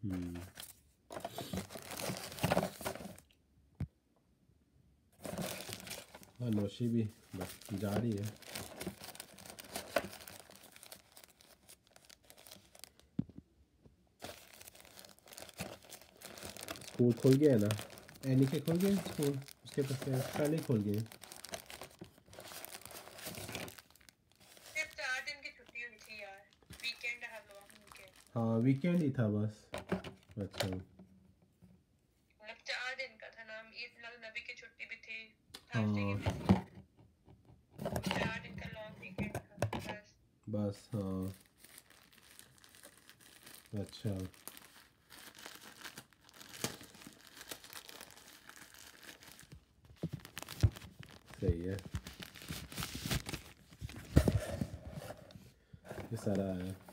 हाँ नौशी भी बस जा रही है। स्कूल खुल गया ना, एनी के खुल गए स्कूल, उसके पहले खुल गए। सिर्फ 4 दिन की छुट्टी हुई थी यार, वीकेंड है लोग उनके। हाँ वीकेंड ही था बस। अच्छा मतलब 4 दिन का था ना, ईद मिलाद नबी की छुट्टी भी थी, थर्सडे की हाँ भी थी, 4 दिन का लॉन्ग वीकेंड था बस। बस हाँ अच्छा सही है। ये सारा है।